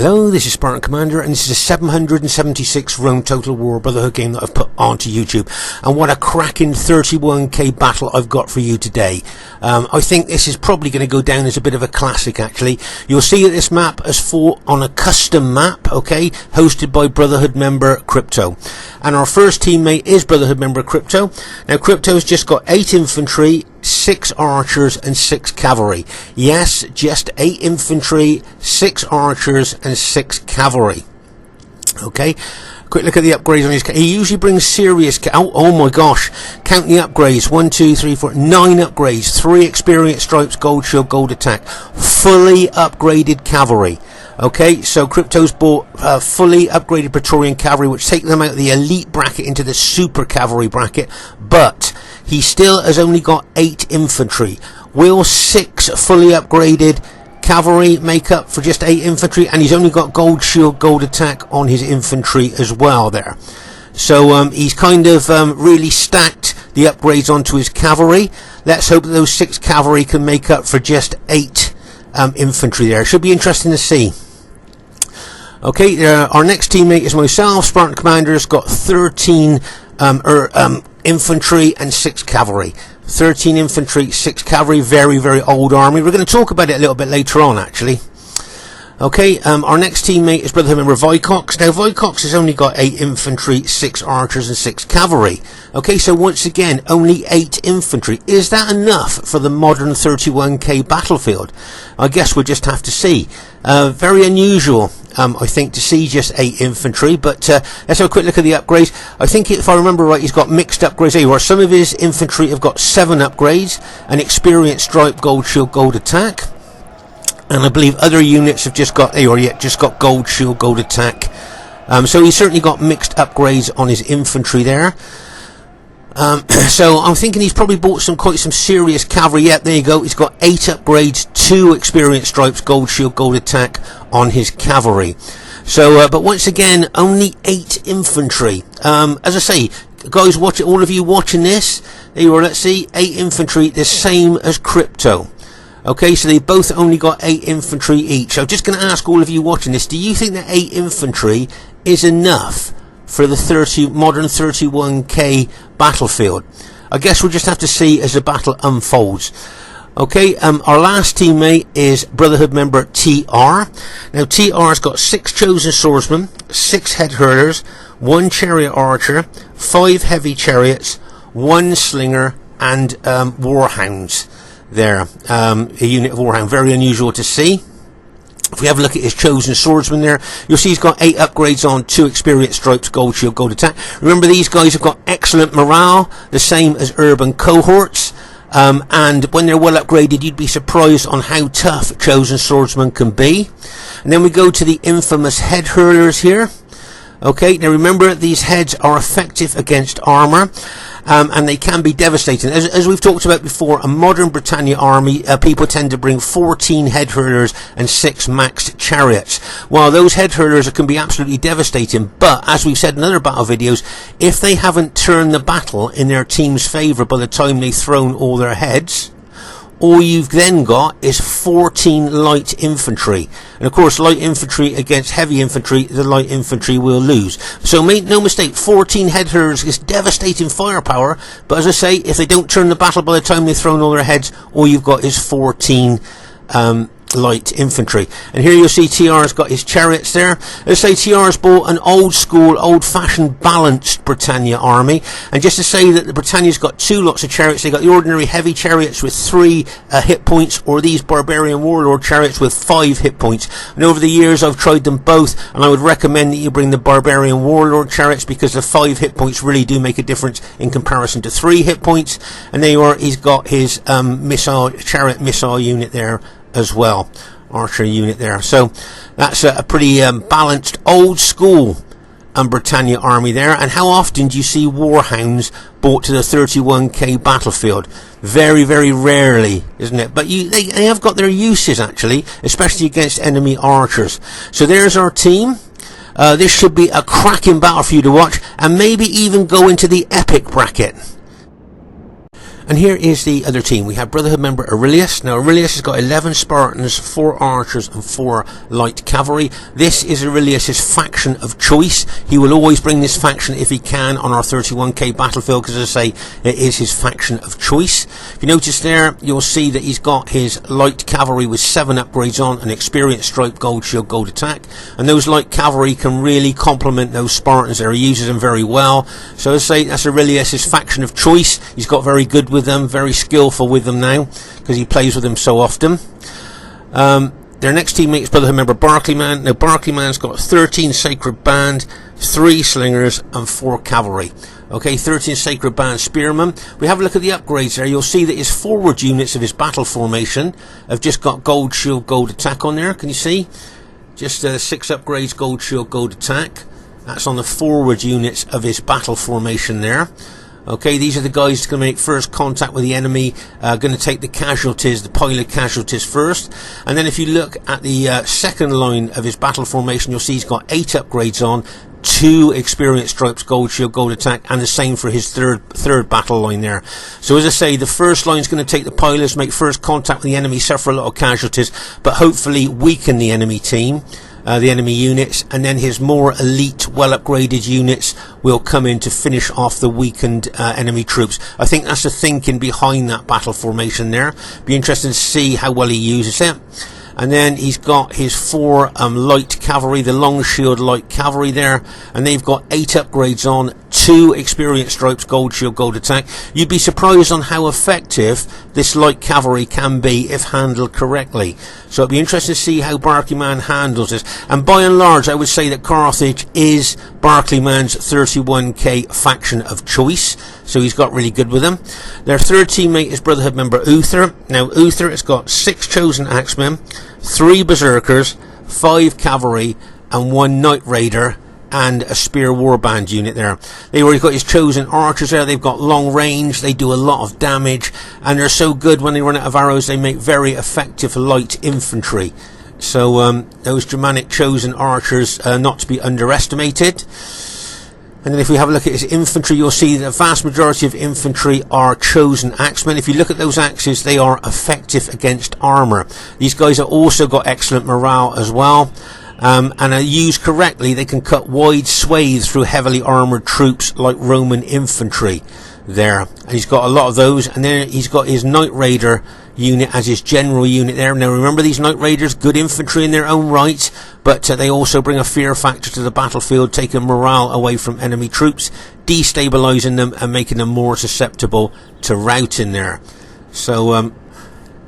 Hello, this is Spartan Commander, and this is a 776 Rome Total War Brotherhood game that I've put onto YouTube. And what a cracking 31k battle I've got for you today. I think this is probably going to go down as a bit of a classic, actually. You'll see that this map is fought on a custom map, okay, hosted by Brotherhood member Crypto. And our first teammate is Brotherhood member Crypto. Now, Crypto's just got 8 infantry, 6 archers and 6 cavalry. Yes, just 8 infantry, 6 archers and 6 cavalry. Okay, quick look at the upgrades on his. He usually brings serious. Oh my gosh, count the upgrades: 1, 2, 3, 4, 9 upgrades. 3 experience stripes, gold shield, gold attack. Fully upgraded cavalry. Okay, so Crypto's bought fully upgraded Praetorian cavalry, which take them out of the elite bracket into the super cavalry bracket, but he still has only got 8 infantry. Will 6 fully upgraded cavalry make up for just 8 infantry? And he's only got gold shield, gold attack on his infantry as well there. So he's kind of really stacked the upgrades onto his cavalry. Let's hope that those 6 cavalry can make up for just 8 infantry there. Should be interesting to see. Okay, our next teammate is myself. Spartan Commander's got 13 infantry and 6 cavalry. 13 infantry, 6 cavalry, very, very old army. We're going to talk about it a little bit later on, actually. Okay, our next teammate is Brotherhood member Vicox. Now, Vicox has only got 8 infantry, 6 archers and 6 cavalry. Okay, so once again, only 8 infantry. Is that enough for the modern 31k battlefield? I guess we'll just have to see. Very unusual, I think, to see just 8 infantry, but let's have a quick look at the upgrades. I think, if I remember right, he's got mixed upgrades here, where some of his infantry have got 7 upgrades, an experienced stripe, gold shield, gold attack. And I believe other units have just got, just got gold shield, gold attack. So he's certainly got mixed upgrades on his infantry there. So I'm thinking he's probably bought quite some serious cavalry. Yeah, there you go. He's got 8 upgrades, 2 experienced stripes, gold shield, gold attack on his cavalry. So, but once again, only 8 infantry. As I say, guys, watch it. All of you watching this, there you are. Let's see, 8 infantry, the same as Crypto. Okay, so they both only got 8 infantry each. I'm just going to ask all of you watching this, do you think that 8 infantry is enough for the modern 31k battlefield? I guess we'll just have to see as the battle unfolds. Okay, our last teammate is Brotherhood member TR. Now, TR's got 6 chosen swordsmen, 6 head hurlers, 1 chariot archer, 5 heavy chariots, 1 slinger, and warhounds. There, a unit of warhound, very unusual to see. If we have a look at his chosen swordsman there, you'll see he's got 8 upgrades on, 2 experience stripes, gold shield, gold attack. Remember, these guys have got excellent morale, the same as urban cohorts. And when they're well upgraded, you'd be surprised on how tough chosen swordsmen can be. And then we go to the infamous head hurlers here. Okay, now remember, these heads are effective against armour, and they can be devastating. As we've talked about before, a modern Britannia army, people tend to bring 14 head hurlers and 6 maxed chariots. While those head hurlers can be absolutely devastating, but as we've said in other battle videos, if they haven't turned the battle in their team's favour by the time they've thrown all their heads, all you've then got is 14 light infantry. And of course, light infantry against heavy infantry, the light infantry will lose. So make no mistake, 14 head hurlers is devastating firepower, but as I say, if they don't turn the battle by the time they've thrown all their heads, all you've got is 14 light infantry. And here you'll see TR's got his chariots there. Let's say TR's bought an old school, old fashioned balanced Britannia army. And just to say that the Britannia's got 2 lots of chariots. They got the ordinary heavy chariots with 3 hit points, or these barbarian warlord chariots with 5 hit points. And over the years I've tried them both, and I would recommend that you bring the barbarian warlord chariots, because the 5 hit points really do make a difference in comparison to 3 hit points. And there you are, he's got his chariot missile unit there as well, archer unit there. So that's a pretty balanced old school Britannia army there. And how often do you see warhounds brought to the 31k battlefield? Very, very rarely, isn't it? But they have got their uses, actually, especially against enemy archers. So there's our team. This should be a cracking battle for you to watch, and maybe even go into the epic bracket. And here is the other team. We have Brotherhood member Aurelius. Now Aurelius has got 11 Spartans, 4 archers and 4 light cavalry. This is Aurelius's faction of choice. He will always bring this faction if he can on our 31k battlefield, because as I say, it is his faction of choice. If you notice there, you'll see that he's got his light cavalry with 7 upgrades on, an experience stripe, gold shield, gold attack. And those light cavalry can really complement those Spartans there. He uses them very well. So as I say, that's Aurelius's faction of choice. He's got very good with them, very skillful with them now, because he plays with them so often. Their next teammate is Brotherhood member Barclayman. Now Barclayman's got 13 sacred band, 3 slingers and 4 cavalry. Okay, 13 sacred band spearmen. We have a look at the upgrades there. You'll see that his forward units of his battle formation have just got gold shield, gold attack on there. Can you see? Just 6 upgrades, gold shield, gold attack. That's on the forward units of his battle formation there. Okay, these are the guys that are going to make first contact with the enemy, going to take the casualties, the pile of casualties first. And then if you look at the second line of his battle formation, you'll see he's got 8 upgrades on, 2 experience stripes, gold shield, gold attack, and the same for his third battle line there. So as I say, the first line is going to take the pilers, make first contact with the enemy, suffer a lot of casualties, but hopefully weaken the enemy team. The enemy units, and then his more elite, well upgraded units will come in to finish off the weakened enemy troops. I think that's the thinking behind that battle formation there. Be interesting to see how well he uses it. And then he's got his 4 light cavalry, the long shield light cavalry there, and they've got 8 upgrades on, 2 experience stripes, gold shield, gold attack. You'd be surprised on how effective this light cavalry can be if handled correctly. So it'd be interesting to see how Barclayman handles this. And by and large, I would say that Carthage is Barclayman's 31k faction of choice. So he's got really good with them. Their third teammate is Brotherhood member Uther. Now Uther has got 6 chosen axemen, 3 berserkers, 5 cavalry, and 1 knight raider, and a spear warband unit there. They've already got his chosen archers there. They've got long range, they do a lot of damage, and they're so good when they run out of arrows, they make very effective light infantry. So those Germanic chosen archers are not to be underestimated. And then if we have a look at his infantry, you'll see that the vast majority of infantry are chosen axemen. If you look at those axes, they are effective against armour. These guys have also got excellent morale as well. And are used correctly, they can cut wide swathes through heavily armoured troops like Roman infantry there. And he's got a lot of those. And then he's got his Knight Raider unit as his general unit there. Now remember, these Knight Raiders, good infantry in their own right, but they also bring a fear factor to the battlefield, taking morale away from enemy troops, destabilising them and making them more susceptible to routing there. So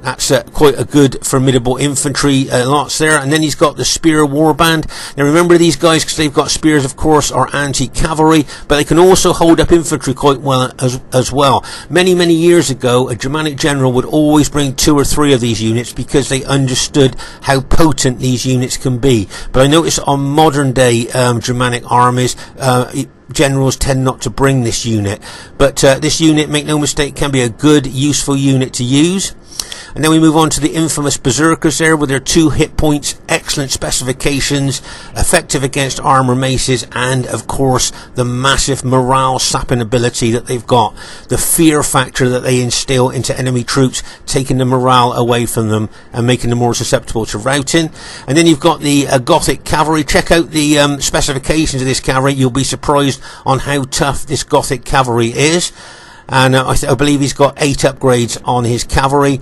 that's quite a good formidable infantry lots there. And then he's got the spear warband. Now remember, these guys, because they've got spears, of course, are anti-cavalry, but they can also hold up infantry quite well as well. Many years ago, a Germanic general would always bring 2 or 3 of these units because they understood how potent these units can be. But I notice on modern day Germanic armies, generals tend not to bring this unit. But this unit, make no mistake, can be a good, useful unit to use. And then we move on to the infamous berserkers there with their 2 hit points, excellent specifications, effective against armor maces, and of course the massive morale sapping ability that they've got, the fear factor that they instill into enemy troops, taking the morale away from them and making them more susceptible to routing. And then you've got the Gothic cavalry. Check out the specifications of this cavalry. You'll be surprised on how tough this Gothic cavalry is. And I believe he's got 8 upgrades on his cavalry,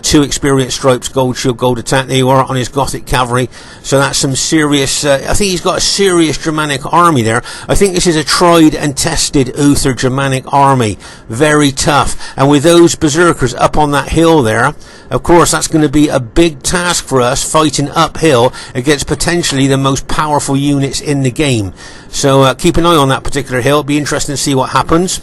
2 experience stripes, gold shield, gold attack. There you are on his Gothic cavalry. So that's some serious, I think he's got a serious Germanic army there. I think this is a tried and tested Uther Germanic army. Very tough. And with those berserkers up on that hill there, of course that's going to be a big task for us, fighting uphill against potentially the most powerful units in the game. So keep an eye on that particular hill. It'll be interesting to see what happens.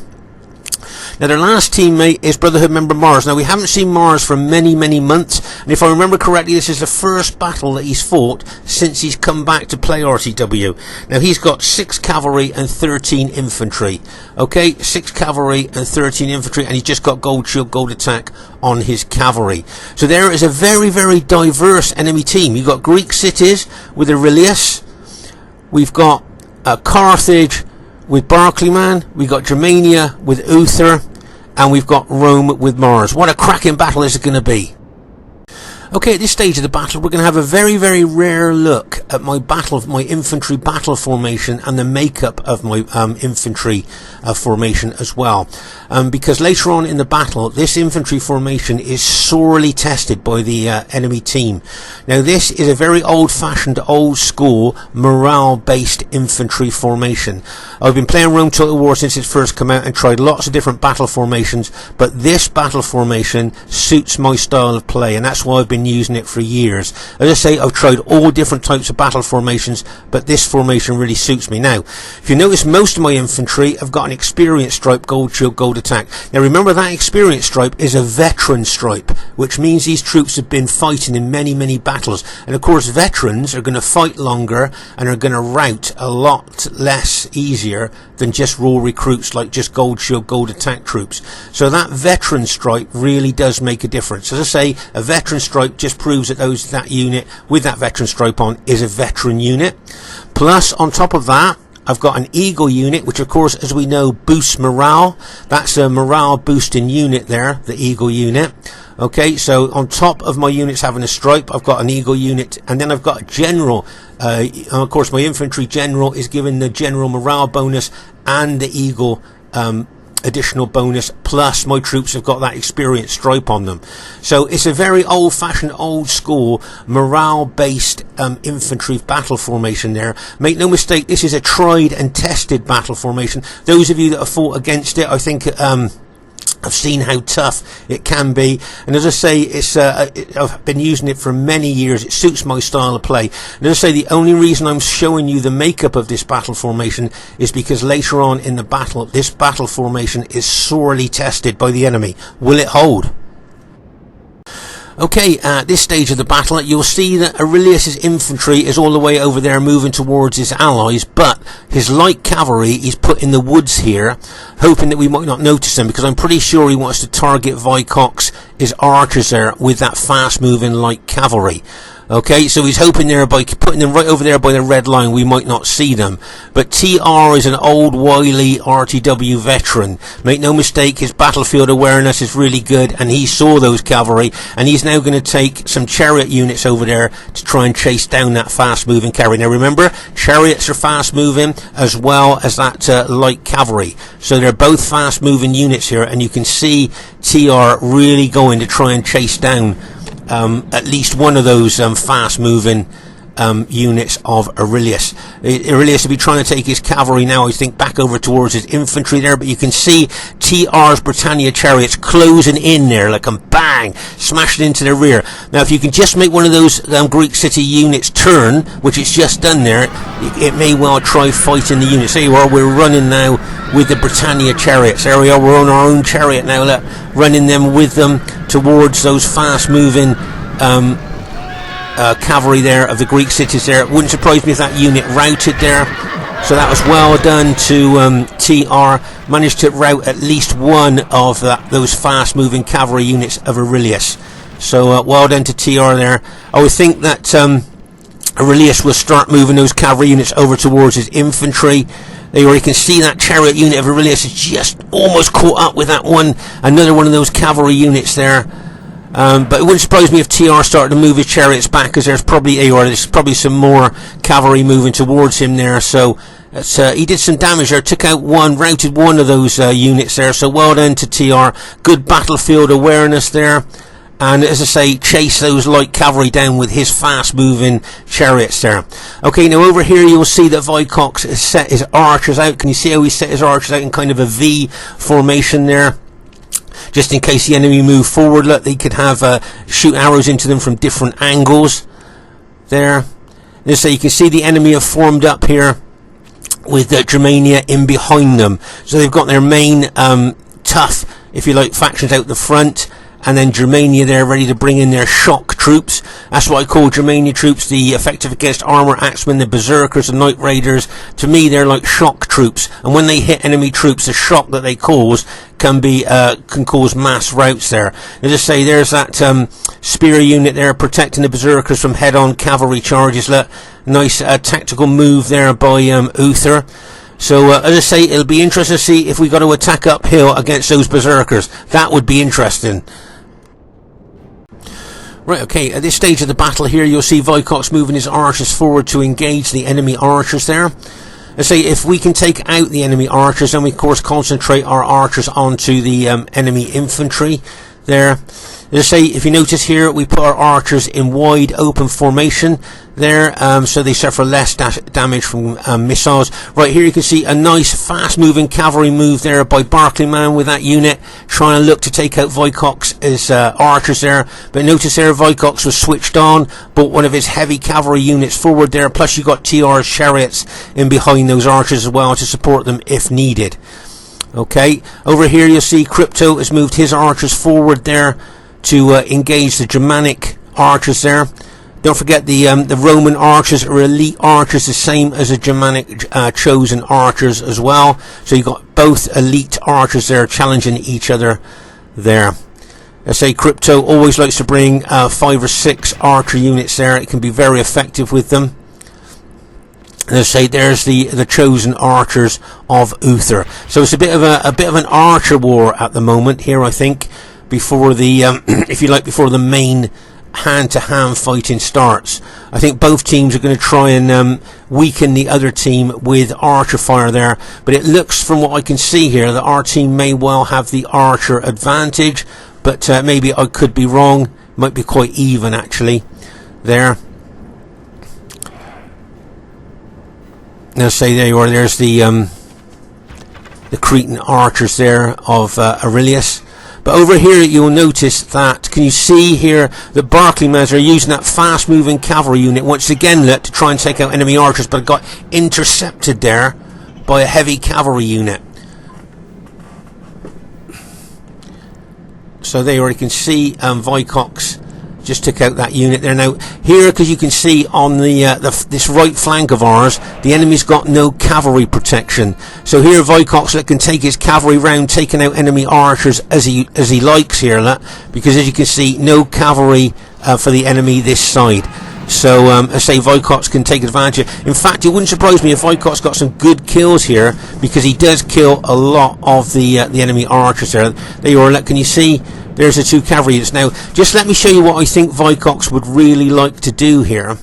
Now their last teammate is Brotherhood member Mars. Now we haven't seen Mars for many months, and if I remember correctly, this is the first battle that he's fought since he's come back to play RTW. Now he's got 6 cavalry and 13 infantry. Okay, 6 cavalry and 13 infantry, and he's just got gold shield, gold attack on his cavalry. So there is a very diverse enemy team. You've got Greek cities with Aurelius. We've got Carthage with Barclayman, we got Germania with Uther, and we've got Rome with Mars. What a cracking battle this is going to be. Okay, at this stage of the battle, we're going to have a very, very rare look at my infantry battle formation and the makeup of my infantry formation as well. Because later on in the battle, this infantry formation is sorely tested by the enemy team. Now, this is a very old-fashioned, old-school, morale-based infantry formation. I've been playing Rome Total War since it's first come out and tried lots of different battle formations, but this battle formation suits my style of play, and that's why I've been using it for years. As I say, I've tried all different types of battle formations, but this formation really suits me. Now, if you notice, most of my infantry have got an experience stripe, gold shield, gold attack. Now remember, that experience stripe is a veteran stripe, which means these troops have been fighting in many, many battles. And of course, veterans are going to fight longer and are going to rout a lot less easier than just raw recruits like just gold shield, gold attack troops. So that veteran stripe really does make a difference. As I say, a veteran stripe just proves that that unit with that veteran stripe on is a veteran unit. Plus, on top of that, I've got an eagle unit, which of course, as we know, boosts morale. That's a morale boosting unit there, the eagle unit. Okay, so on top of my units having a stripe, I've got an eagle unit, and then I've got a general. Of course, my infantry general is given the general morale bonus and the eagle additional bonus, plus my troops have got that experience stripe on them. So it's a very old-fashioned, old-school, morale-based infantry battle formation there. Make no mistake, this is a tried and tested battle formation. Those of you that have fought against it, I think I've seen how tough it can be, and as I say, I've been using it for many years. It suits my style of play. And as I say, the only reason I'm showing you the makeup of this battle formation is because later on in the battle, this battle formation is sorely tested by the enemy. Will it hold? Okay, at this stage of the battle, you'll see that Aurelius' infantry is all the way over there moving towards his allies, but his light cavalry is put in the woods here, hoping that we might not notice them, because I'm pretty sure he wants to target Vicox, his archers there, with that fast-moving light cavalry. Okay, so he's hoping there by putting them right over there by the red line we might not see them. But TR is an old wily RTW veteran. Make no mistake, his battlefield awareness is really good, and he saw those cavalry, and he's now going to take some chariot units over there to try and chase down that fast moving cavalry. Now remember, chariots are fast moving as well as that light cavalry, so they're both fast moving units here, and you can see TR really going to try and chase down at least one of those fast-moving units of Aurelius. Aurelius will be trying to take his cavalry now, I think, back over towards his infantry there, but you can see TR's Britannia chariots closing in there like a bang, smashing into the rear. Now, if you can just make one of those Greek city units turn, which it's just done there, it may well try fighting the units. There you are, we're running now with the Britannia chariots. There we are, we're on our own chariot now, look, running them with them towards those fast-moving cavalry there of the Greek cities there. It wouldn't surprise me if that unit routed there. So that was well done to TR. Managed to rout at least one of those fast-moving cavalry units of Aurelius. So well done to TR there. I would think that Aurelius will start moving those cavalry units over towards his infantry. There you can see that chariot unit of Aurelius is just almost caught up with that one, another one of those cavalry units there. But it wouldn't surprise me if TR started to move his chariots back, because there's probably some more cavalry moving towards him there. So he did some damage there, took out one, routed one of those units there. So well done to TR. Good battlefield awareness there. And as I say, chase those light cavalry down with his fast-moving chariots there. Okay, now over here you'll see that Vicox has set his archers out. Can you see how he set his archers out in kind of a V formation there? Just in case the enemy move forward, look, they could have shoot arrows into them from different angles there. And so you can see the enemy have formed up here with Germania in behind them. So they've got their main tough, if you like, factions out the front, and then Germania there ready to bring in their shock troops. That's what I call Germania troops, the effective against armor axemen, the berserkers, the night raiders. To me, they're like shock troops, and when they hit enemy troops, the shock that they cause can cause mass routs there. As I say, there's that spear unit there protecting the berserkers from head-on cavalry charges. Look, nice tactical move there by Uther. So, as I say, it'll be interesting to see if we got to attack uphill against those berserkers. That would be interesting. Right, okay, at this stage of the battle here, you'll see Vicox moving his archers forward to engage the enemy archers there. I say, if we can take out the enemy archers, then we, of course, concentrate our archers onto the enemy infantry there. As I say, if you notice here, we put our archers in wide open formation there, so they suffer less damage from missiles. Right here you can see a nice fast moving cavalry move there by Barclayman with that unit, trying to look to take out Vicox's archers there. But notice there Vicox was switched on, but one of his heavy cavalry units forward there, plus you got TR's chariots in behind those archers as well to support them if needed. Okay, over here you'll see Crypto has moved his archers forward there to engage the Germanic archers there. Don't forget the Roman archers are elite archers, the same as the Germanic chosen archers as well. So you've got both elite archers there challenging each other there. I say Crypto always likes to bring 5 or 6 archer units there. It can be very effective with them. And I say there's the chosen archers of Uther. So it's a bit of an archer war at the moment here, I think, before the if you like, before the main hand-to-hand fighting starts. I think both teams are going to try and weaken the other team with archer fire there, but it looks from what I can see here that our team may well have the archer advantage, but maybe I could be wrong. Might be quite even actually there. Now say there you are, there's the Cretan archers there of Aurelius. But over here you'll notice that, can you see here that Barclaymen are using that fast moving cavalry unit once again to try and take out enemy archers, but got intercepted there by a heavy cavalry unit. So there you can see Vicox just took out that unit there. Now here, because you can see on this right flank of ours, the enemy's got no cavalry protection. So here Vicox can take his cavalry round, taking out enemy archers as he likes here, because as you can see, no cavalry for the enemy this side. So I say Vicox can take advantage. In fact, it wouldn't surprise me if Vicox got some good kills here, because he does kill a lot of the enemy archers there. There you are. Can you see? There's the 2 cavalry units. Now, just let me show you what I think Vicox would really like to do here.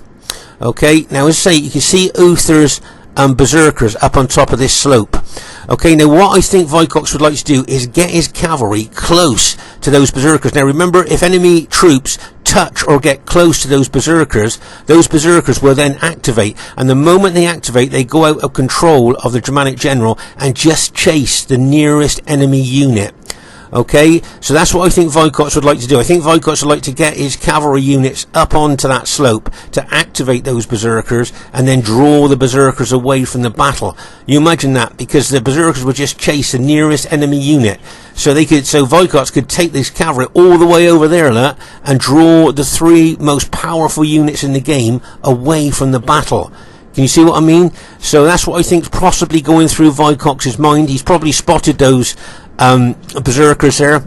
Okay, now as I say, you can see Uther's berserkers up on top of this slope. Okay, now what I think Vicox would like to do is get his cavalry close to those berserkers. Now remember, if enemy troops touch or get close to those berserkers will then activate, and the moment they activate, they go out of control of the Germanic general and just chase the nearest enemy unit. Okay, so that's what I think Vicox would like to do. I think Vicox would like to get his cavalry units up onto that slope to activate those berserkers and then draw the berserkers away from the battle. You imagine that, because the berserkers would just chase the nearest enemy unit. So Vicox could take this cavalry all the way over there and draw the 3 most powerful units in the game away from the battle. Can you see what I mean? So that's what I think's possibly going through Vicox's mind. He's probably spotted those berserkers there,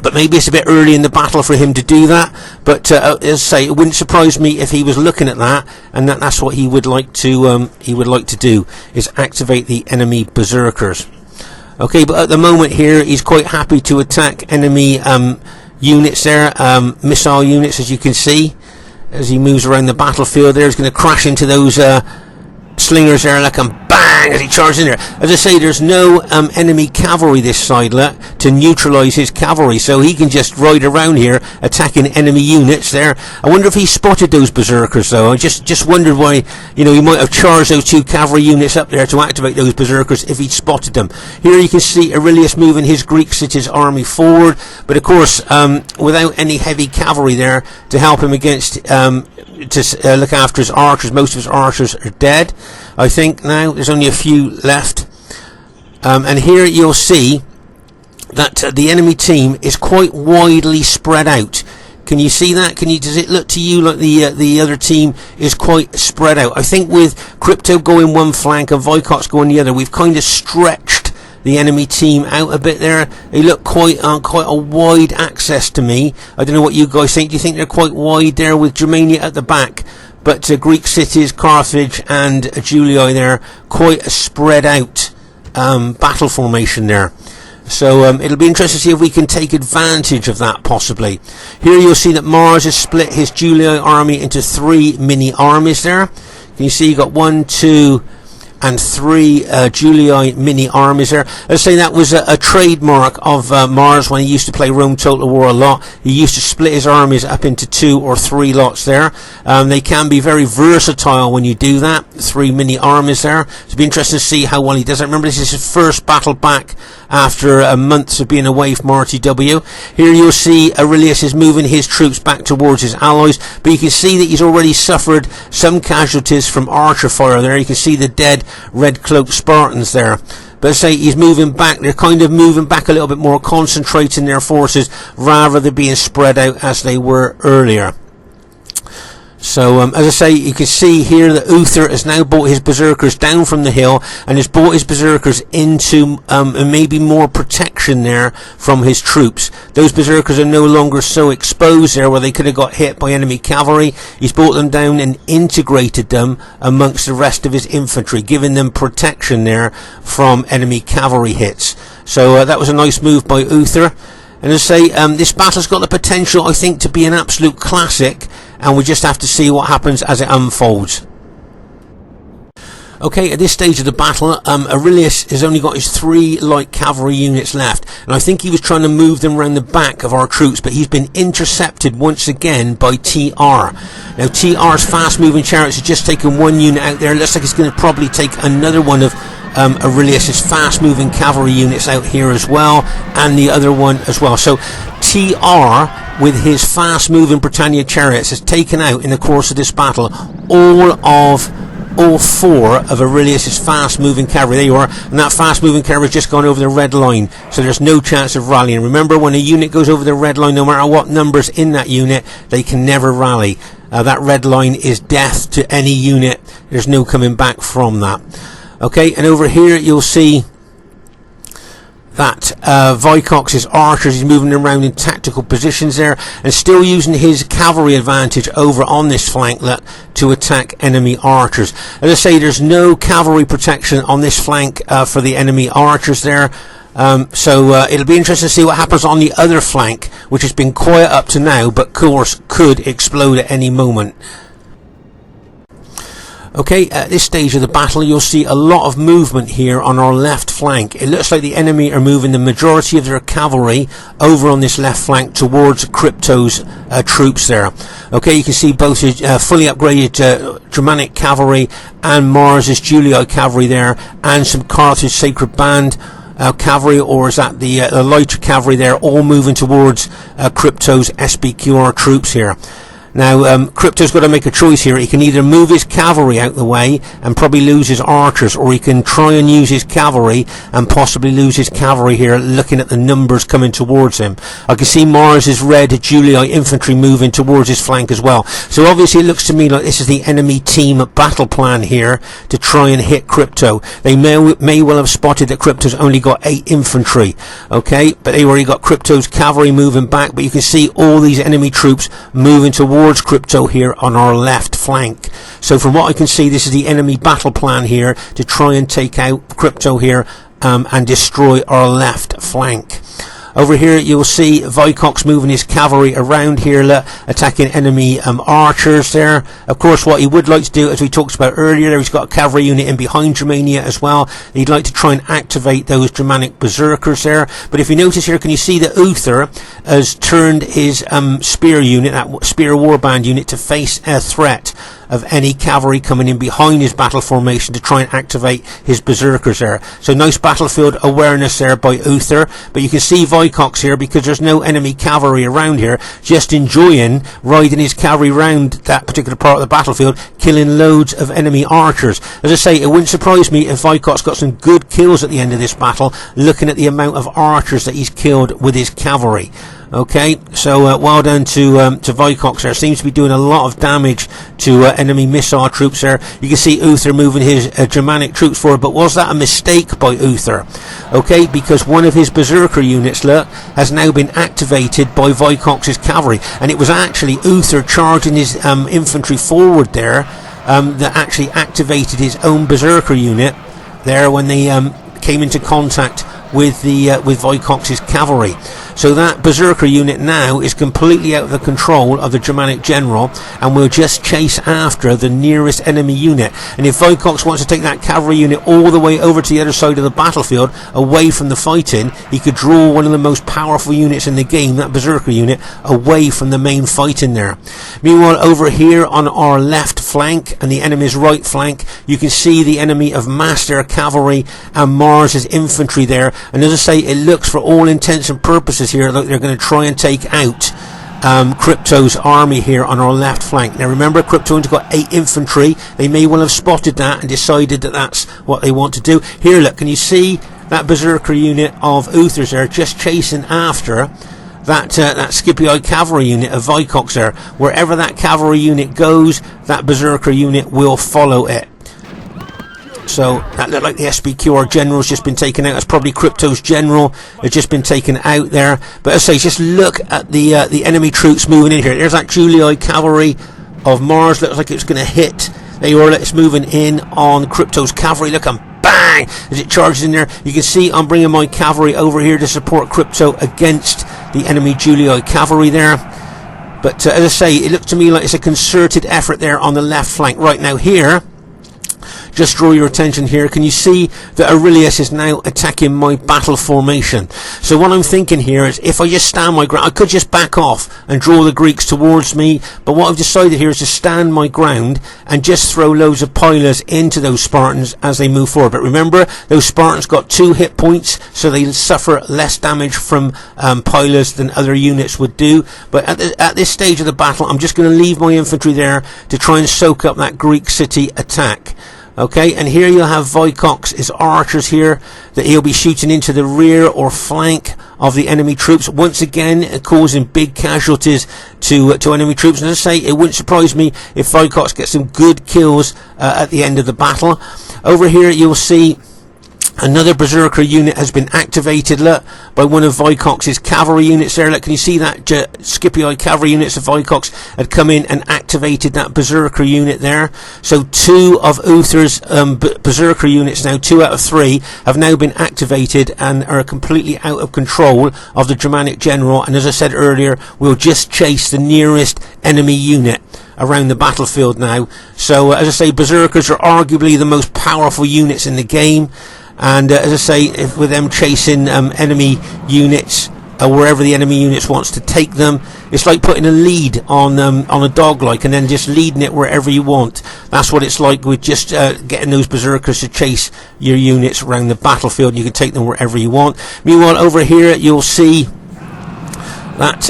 but maybe it's a bit early in the battle for him to do that. But as I say, it wouldn't surprise me if he was looking at that, and that's what he would like to do, is activate the enemy berserkers. Okay, but at the moment here, he's quite happy to attack enemy units there, missile units, as you can see, as he moves around the battlefield there. He's going to crash into those slingers there, and bang, as he charges in there. As I say, there's no enemy cavalry this side to neutralise his cavalry, so he can just ride around here attacking enemy units there. I wonder if he spotted those berserkers though. I just wondered why, he might have charged those 2 cavalry units up there to activate those berserkers if he'd spotted them. Here you can see Aurelius moving his Greek cities army forward, but of course without any heavy cavalry there to help him against to look after his archers. Most of his archers are dead, I think. Now there's only a few left, and here you'll see that the enemy team is quite widely spread out. Can you see that? Does it look to you like the other team is quite spread out? I think with Crypto going one flank and Vicox going the other, we've kind of stretched the enemy team out a bit there. They look quite a wide access to me. I don't know what you guys think. Do you think they're quite wide there with Germania at the back, but Greek cities, Carthage and Julii there, quite a spread out battle formation there. So it'll be interesting to see if we can take advantage of that possibly. Here you'll see that Mars has split his Julii army into 3 mini armies there. Can you see you got 1, 2 and 3 Julii mini armies there. Let's say that was a trademark of Mars when he used to play Rome Total War a lot. He used to split his armies up into 2 or 3 lots there. They can be very versatile when you do that. 3 mini armies there. So it'll be interesting to see how well he does that. Remember, this is his first battle back after months of being away from RTW. Here you'll see Aurelius is moving his troops back towards his allies, but you can see that he's already suffered some casualties from archer fire there. You can see the dead red cloaked Spartans there. But say he's moving back, they're kind of moving back a little bit more, concentrating their forces rather than being spread out as they were earlier. So, as I say, you can see here that Uther has now brought his berserkers down from the hill and has brought his berserkers into maybe more protection there from his troops. Those berserkers are no longer so exposed there where they could have got hit by enemy cavalry. He's brought them down and integrated them amongst the rest of his infantry, giving them protection there from enemy cavalry hits. So that was a nice move by Uther. And as I say, this battle's got the potential, I think, to be an absolute classic, and we just have to see what happens as it unfolds. Okay, at this stage of the battle, Aurelius has only got his 3 light cavalry units left, and I think he was trying to move them around the back of our troops, but he's been intercepted once again by TR. Now, TR's fast-moving chariots has just taken 1 unit out there. It looks like it's going to probably take another one of Aurelius's fast-moving cavalry units out here as well, and the other one as well. So TR, with his fast-moving Britannia chariots, has taken out in the course of this battle all 4 of Aurelius's fast-moving cavalry. There you are, and that fast-moving cavalry has just gone over the red line, so there's no chance of rallying. Remember, when a unit goes over the red line, no matter what numbers in that unit, they can never rally. That red line is death to any unit. There's no coming back from that. Okay, and over here you'll see that Vicox's archers, he's moving them around in tactical positions there and still using his cavalry advantage over on this flank to attack enemy archers. As I say, there's no cavalry protection on this flank for the enemy archers there. So it'll be interesting to see what happens on the other flank, which has been quiet up to now, but of course could explode at any moment. Okay, at this stage of the battle you'll see a lot of movement here on our left flank. It looks like the enemy are moving the majority of their cavalry over on this left flank towards Crypto's troops there. Okay, you can see both his fully upgraded Germanic cavalry and Mars's Julii cavalry there, and some Carthage Sacred Band cavalry, or is that the lighter cavalry there, all moving towards Crypto's SBQR troops here. Now, Crypto's got to make a choice here. He can either move his cavalry out the way and probably lose his archers, or he can try and use his cavalry and possibly lose his cavalry here, looking at the numbers coming towards him. I can see Mars's red Julii infantry moving towards his flank as well. So obviously it looks to me like this is the enemy team battle plan here to try and hit Crypto. They may well have spotted that Crypto's only got 8 infantry, okay, but they already got Crypto's cavalry moving back, but you can see all these enemy troops moving towards Crypto here on our left flank. So from what I can see, this is the enemy battle plan here to try and take out Crypto here and destroy our left flank. Over here you'll see Vicox moving his cavalry around here, attacking enemy archers there. Of course, what he would like to do, as we talked about earlier, he's got a cavalry unit in behind Germania as well. He'd like to try and activate those Germanic berserkers there. But if you notice here, can you see that Uther has turned his spear unit, that spear warband unit, to face a threat of any cavalry coming in behind his battle formation to try and activate his berserkers there. So nice battlefield awareness there by Uther. But you can see Vicox here, because there's no enemy cavalry around here, just enjoying riding his cavalry around that particular part of the battlefield, killing loads of enemy archers. As I say, it wouldn't surprise me if Vicox got some good kills at the end of this battle, looking at the amount of archers that he's killed with his cavalry. Okay, so well done to Vicox there. Seems to be doing a lot of damage to enemy missile troops there. You can see Uther moving his Germanic troops forward, but was that a mistake by Uther? Okay, because one of his berserker units, look, has now been activated by Vicox's cavalry, and it was actually Uther charging his infantry forward there that actually activated his own berserker unit there when they came into contact with Vicox's cavalry. So that berserker unit now is completely out of the control of the Germanic general and will just chase after the nearest enemy unit. And if Vicox wants to take that cavalry unit all the way over to the other side of the battlefield, away from the fighting, he could draw one of the most powerful units in the game, that berserker unit, away from the main fighting there. Meanwhile, over here on our left flank and the enemy's right flank, you can see the enemy of Master cavalry and Mars's infantry there. And as I say, it looks for all intents and purposes here like they're going to try and take out Crypto's army here on our left flank. Now remember, Crypto's got 8 infantry. They may well have spotted that and decided that that's what they want to do. Here, look, can you see that berserker unit of Uther's there just chasing after that Scipii cavalry unit of Vicox there? Wherever that cavalry unit goes, that berserker unit will follow it. So that looked like the SPQR general's just been taken out. That's probably Crypto's general has just been taken out there. But as I say, just look at the enemy troops moving in here. There's that Julii cavalry of Mars. Looks like it's going to hit. There you are. It's moving in on Crypto's cavalry. Look, and bang! As it charges in there. You can see I'm bringing my cavalry over here to support Crypto against the enemy Julii cavalry there. But as I say, it looks to me like it's a concerted effort there on the left flank. Right now here, just draw your attention here. Can you see that Aurelius is now attacking my battle formation? So what I'm thinking here is, if I just stand my ground, I could just back off and draw the Greeks towards me, but what I've decided here is to stand my ground and just throw loads of pilers into those Spartans as they move forward. But remember, those Spartans got 2 hit points, so they suffer less damage from pilers than other units would do. But at this stage of the battle, I'm just going to leave my infantry there to try and soak up that Greek city attack. Okay, and here you'll have Vicox, his archers here, that he'll be shooting into the rear or flank of the enemy troops, once again causing big casualties to enemy troops. And as I say, it wouldn't surprise me if Vicox gets some good kills at the end of the battle. Over here you'll see another berserker unit has been activated, look, by one of Vicox's cavalry units there. Look, can you see that Scipii cavalry units of Vicox had come in and activated that berserker unit there? So 2 of Uther's berserker units now, 2 out of 3, have now been activated and are completely out of control of the Germanic general. And as I said earlier, we'll just chase the nearest enemy unit around the battlefield now. So as I say, berserkers are arguably the most powerful units in the game. And as I say, with them chasing enemy units wherever the enemy units wants to take them, it's like putting a lead on a dog, like, and then just leading it wherever you want. That's what it's like with just getting those berserkers to chase your units around the battlefield. You can take them wherever you want. Meanwhile, over here you'll see that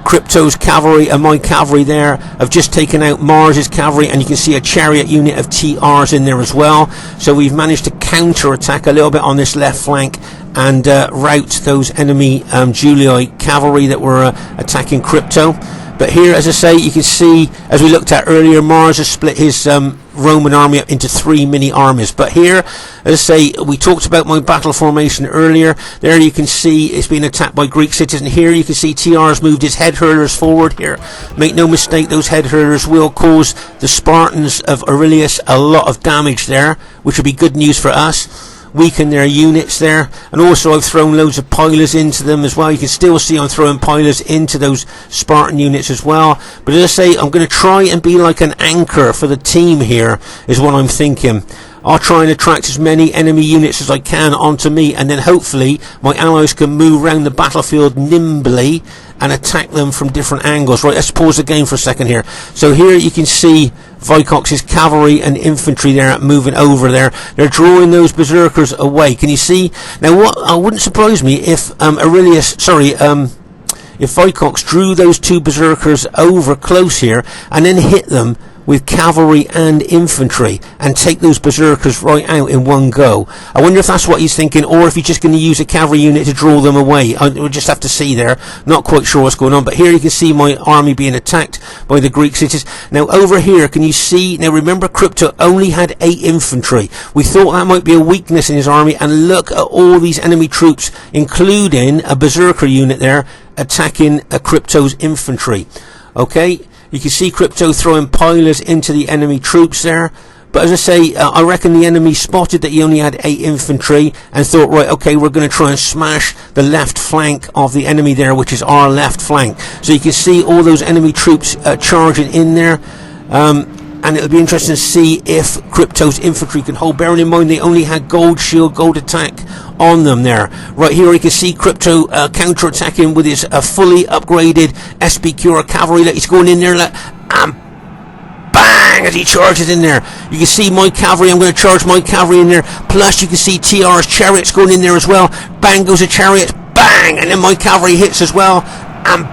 Crypto's cavalry and my cavalry there have just taken out Mars's cavalry, and you can see a chariot unit of TRs in there as well. So we've managed to counter-attack a little bit on this left flank and rout those enemy Julii cavalry that were attacking Crypto. But here, as I say, you can see, as we looked at earlier, Mars has split his Roman army up into 3 mini armies. But here, as I say, we talked about my battle formation earlier. There you can see it's been attacked by Greek cities, and here you can see TR's moved his head hurlers forward here. Make no mistake, those head hurlers will cause the Spartans of Aurelius a lot of damage there, which would be good news for us. Weaken their units there, and also I've thrown loads of pilers into them as well. You can still see I'm throwing pilers into those Spartan units as well. But as I say, I'm going to try and be like an anchor for the team here, is what I'm thinking. I'll try and attract as many enemy units as I can onto me, and then hopefully my allies can move around the battlefield nimbly and attack them from different angles. Right, let's pause the game for a second here. So here you can see Vicox's cavalry and infantry there moving over there. They're drawing those berserkers away. Can you see? Now, what wouldn't surprise me if if Vicox drew those 2 berserkers over close here and then hit them with cavalry and infantry and take those berserkers right out in one go. I wonder if that's what he's thinking, or if he's just going to use a cavalry unit to draw them away. We'll just have to see there. Not quite sure what's going on, but here you can see my army being attacked by the Greek cities. Now over here, can you see, now remember Crypto only had 8 infantry. We thought that might be a weakness in his army, and look at all these enemy troops, including a berserker unit there, attacking a Crypto's infantry. Okay, you can see Crypto throwing pilers into the enemy troops there. But as I say, I reckon the enemy spotted that he only had 8 infantry and thought, right, okay, we're going to try and smash the left flank of the enemy there, which is our left flank. So you can see all those enemy troops charging in there. And it'll be interesting to see if Crypto's infantry can hold. Bearing in mind they only had gold shield, gold attack on them there. Right here you can see Crypto counter-attacking with his fully upgraded SBQ cavalry. He's going in there and bang as he charges in there. You can see my cavalry. I'm going to charge my cavalry in there. Plus you can see TR's chariots going in there as well. Bang goes the chariots. Bang! And then my cavalry hits as well. And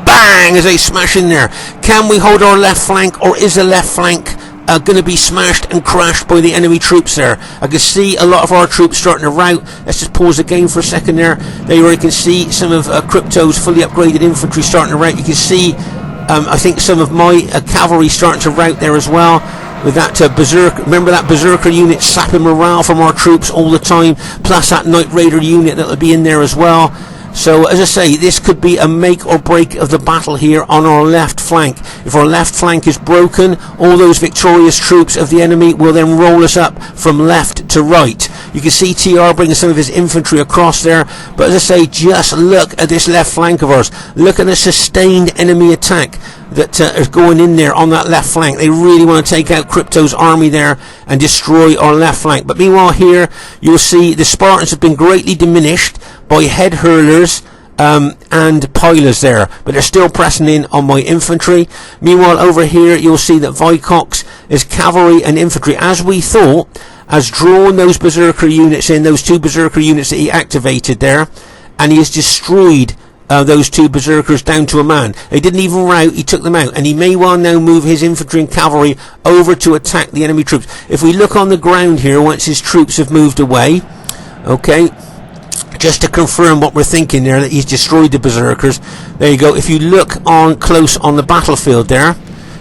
bang as they smash in there. Can we hold our left flank, or is the left flank going to be smashed and crashed by the enemy troops there? I can see a lot of our troops starting to rout. Let's just pause the game for a second there. There you can see some of Crypto's fully upgraded infantry starting to rout. You can see I think some of my cavalry starting to rout there as well. With that berserker, remember that berserker unit sapping morale from our troops all the time, plus that Knight Raider unit that'll be in there as well. So as I say, this could be a make or break of the battle here on our left flank. If our left flank is broken, all those victorious troops of the enemy will then roll us up from left to right. You can see TR bringing some of his infantry across there, but as I say, just look at this left flank of ours. Look at the sustained enemy attack that is going in there on that left flank. They really want to take out Crypto's army there and destroy our left flank. But meanwhile here, you'll see the Spartans have been greatly diminished by head hurlers and pilers there, but they're still pressing in on my infantry. Meanwhile over here you'll see that Vicox is cavalry and infantry, as we thought, has drawn those berserker units in, those 2 berserker units that he activated there, and he has destroyed those 2 berserkers down to a man. They didn't even rout, he took them out, and he may well now move his infantry and cavalry over to attack the enemy troops. If we look on the ground here, once his troops have moved away, okay, just to confirm what we're thinking there, that he's destroyed the berserkers. There you go. If you look on close on the battlefield there,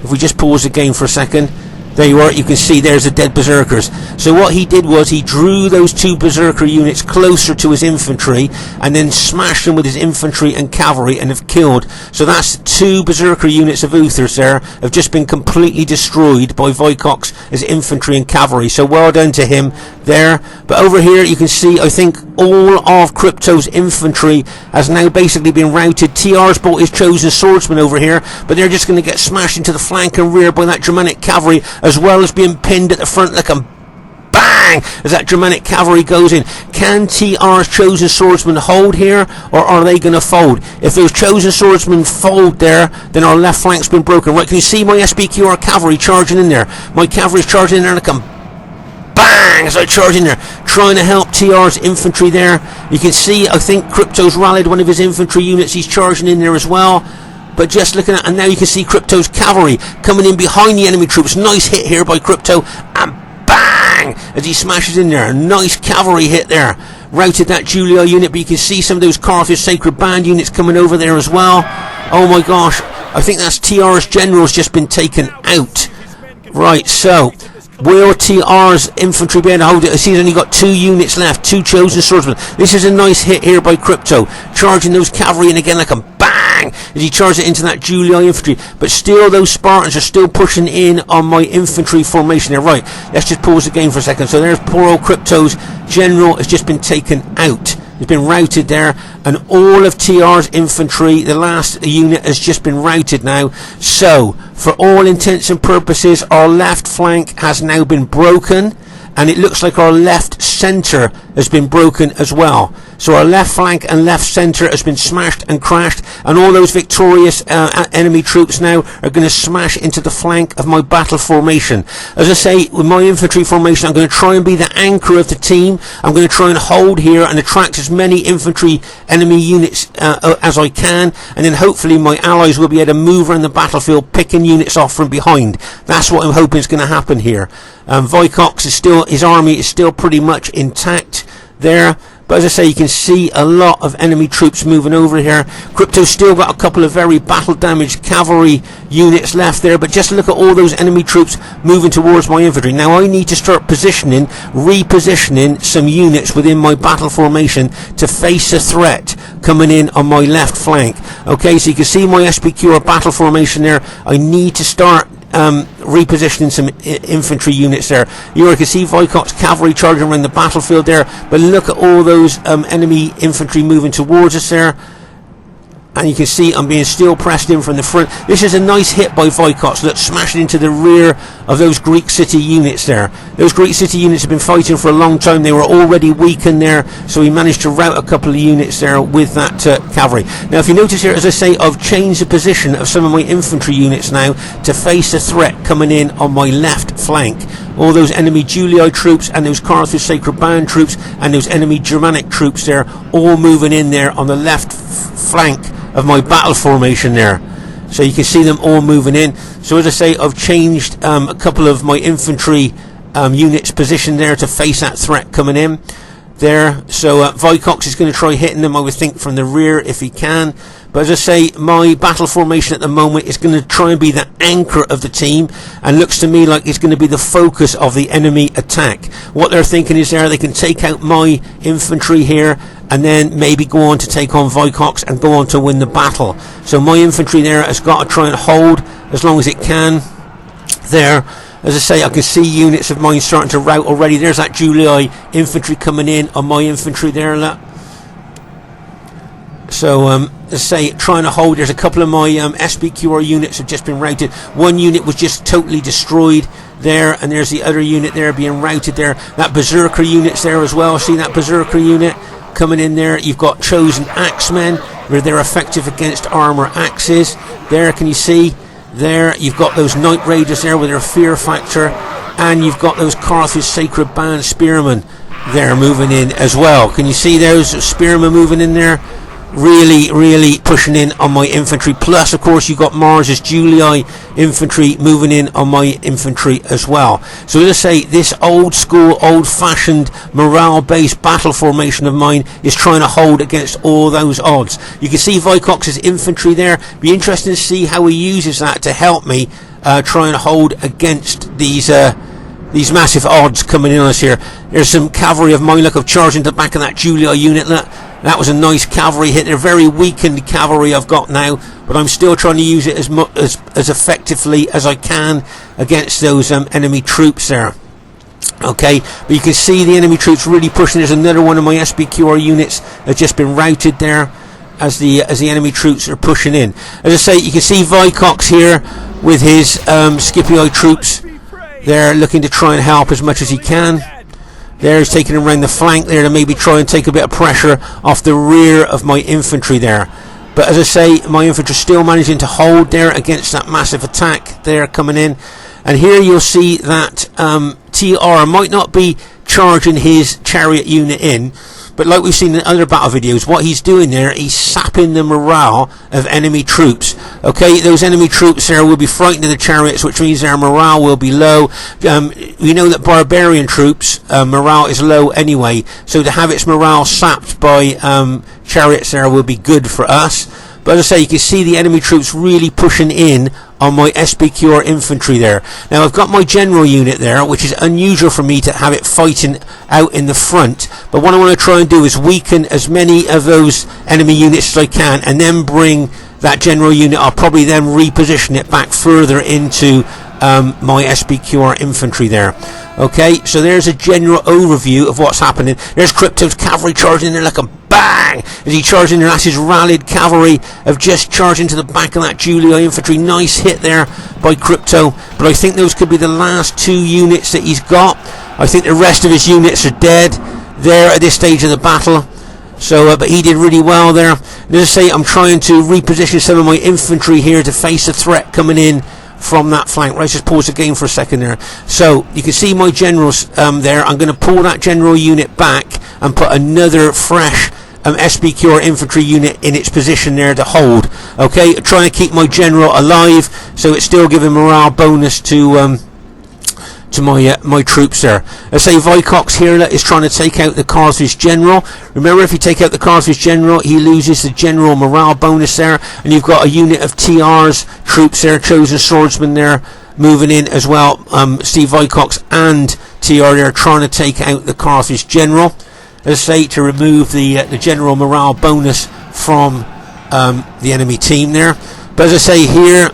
if we just pause the game for a second, there you are, you can see there's the dead berserkers. So what he did was he drew those 2 berserker units closer to his infantry and then smashed them with his infantry and cavalry and have killed. So that's 2 berserker units of Uther's there have just been completely destroyed by Vicox as infantry and cavalry. So well done to him there. But over here you can see, I think all of Crypto's infantry has now basically been routed. TR's brought his chosen swordsman over here, but they're just going to get smashed into the flank and rear by that Germanic cavalry, as well as being pinned at the front like a bang as that Germanic cavalry goes in. Can TR's chosen swordsman hold here, or are they going to fold? If those chosen swordsmen fold there, then our left flank's been broken. Right, can you see my SBQR cavalry charging in there? My cavalry's charging in there like a bang as I charge in there, trying to help TR's infantry there. You can see, I think Crypto's rallied one of his infantry units. He's charging in there as well. But just looking at, and now you can see Crypto's cavalry coming in behind the enemy troops. Nice hit here by Crypto, and bang as he smashes in there. Nice cavalry hit there. Routed that Julia unit, but you can see some of those Carthage Sacred Band units coming over there as well. Oh my gosh, I think that's TR's general's just been taken out. Right, so will TR's infantry be able to hold it? I see he's only got 2 units left, 2 chosen swordsmen. This is a nice hit here by Crypto, charging those cavalry in again like a bang as he charges it into that Julia infantry. But still, those Spartans are still pushing in on my infantry formation there. Right, let's just pause the game for a second. So there's poor old Crypto's general has just been taken out. He's been routed there, and all of TR's infantry, the last unit, has just been routed now. So for all intents and purposes, our left flank has now been broken, and it looks like our left centre has been broken as well. So our left flank and left centre has been smashed and crashed, and all those victorious enemy troops now are going to smash into the flank of my battle formation. As I say, with my infantry formation, I'm going to try and be the anchor of the team. I'm going to try and hold here and attract as many infantry enemy units as I can, and then hopefully my allies will be able to move around the battlefield, picking units off from behind. That's what I'm hoping is going to happen here. Vicox is still, his army is still pretty much intact there, but as I say, you can see a lot of enemy troops moving over here. Crypto's still got a couple of very battle damaged cavalry units left there, but just look at all those enemy troops moving towards my infantry. Now I need to start repositioning some units within my battle formation to face a threat coming in on my left flank. Okay, so you can see my SPQ battle formation there. I need to start repositioning some infantry units there. You can see Vicox cavalry charging around the battlefield there, but look at all those enemy infantry moving towards us there. And you can see I'm being still pressed in from the front. This is a nice hit by Vicox. Look, smashing into the rear of those Greek city units there. Those Greek city units have been fighting for a long time. They were already weakened there, so he managed to rout a couple of units there with that cavalry. Now, if you notice here, as I say, I've changed the position of some of my infantry units now to face a threat coming in on my left flank. All those enemy Julii troops and those Carthage Sacred Band troops and those enemy Germanic troops there, all moving in there on the left flank of my battle formation there. So you can see them all moving in. So as I say, I've changed a couple of my infantry units positioned there to face that threat coming in there. So Vicox is going to try hitting them, I would think, from the rear if he can. But as I say, my battle formation at the moment is going to try and be the anchor of the team, and looks to me like it's going to be the focus of the enemy attack. What they're thinking is they can take out my infantry here and then maybe go on to take on Vicox and go on to win the battle. So my infantry there has got to try and hold as long as it can there. As I say, I can see units of mine starting to rout already. There's that Julii infantry coming in on my infantry there. Look. So, as I say, trying to hold. There's a couple of my SPQR units have just been routed. One unit was just totally destroyed there, and there's the other unit there being routed there. That Berserker unit's there as well. See that Berserker unit coming in there? You've got chosen axemen, where they're effective against armour axes. There, can you see? There, you've got those Night Raiders there with their fear factor, and you've got those Carthage Sacred Band spearmen there moving in as well. Can you see those spearmen moving in there? Really pushing in on my infantry. Plus, of course, you've got Mars's Julii infantry moving in on my infantry as well. So as I say, this old school, old-fashioned, morale-based battle formation of mine is trying to hold against all those odds. You can see Vicox's infantry there. Be interesting to see how he uses that to help me try and hold against these massive odds coming in on us here. There's some cavalry of mine. Look, I've charged into the back of that Julii unit. Look. That was a nice cavalry hit. They're very weakened cavalry I've got now, but I'm still trying to use it as effectively as I can against those enemy troops there. Okay, but you can see the enemy troops really pushing. There's another one of my SPQR units that's just been routed there as the enemy troops are pushing in. As I say, you can see Vicox here with his Scipii troops. They're looking to try and help as much as he can. There's taking him around the flank there to maybe try and take a bit of pressure off the rear of my infantry there. But as I say, my infantry still managing to hold there against that massive attack there coming in. And here you'll see that TR might not be charging his chariot unit in, but like we've seen in other battle videos, what he's doing there, he's sapping the morale of enemy troops. Okay, those enemy troops there will be frightened of the chariots, which means their morale will be low. We know that barbarian troops, morale is low anyway, so to have its morale sapped by chariots there will be good for us. But as I say, you can see the enemy troops really pushing in on my SPQR infantry there. Now I've got my general unit there, which is unusual for me to have it fighting out in the front. But what I want to try and do is weaken as many of those enemy units as I can, and then bring that general unit. I'll probably then reposition it back further into my SPQR infantry there. Okay, so there's a general overview of what's happening. There's Crypto's cavalry charging in there like a bang as he charged in there. That's his rallied cavalry have just charged into the back of that Julii infantry. Nice hit there by Crypto, but I think those could be the last two units that he's got. I think the rest of his units are dead there at this stage of the battle. So, but he did really well there. And as I say, I'm trying to reposition some of my infantry here to face a threat coming in from that flank. Right, just pause the game for a second there. So you can see my generals there. I'm going to pull that general unit back and put another fresh SBQ or infantry unit in its position there to hold. Okay, trying to keep my general alive, so it's still giving morale bonus to my troops there. I say Vicox here is trying to take out the Carthage general. Remember, if you take out the Carthage general, he loses the general morale bonus there, and you've got a unit of TR's troops there, chosen swordsmen there, moving in as well. Steve Vicox and TR there trying to take out the Carthage general. As I say, to remove the general morale bonus from the enemy team there. But as I say here,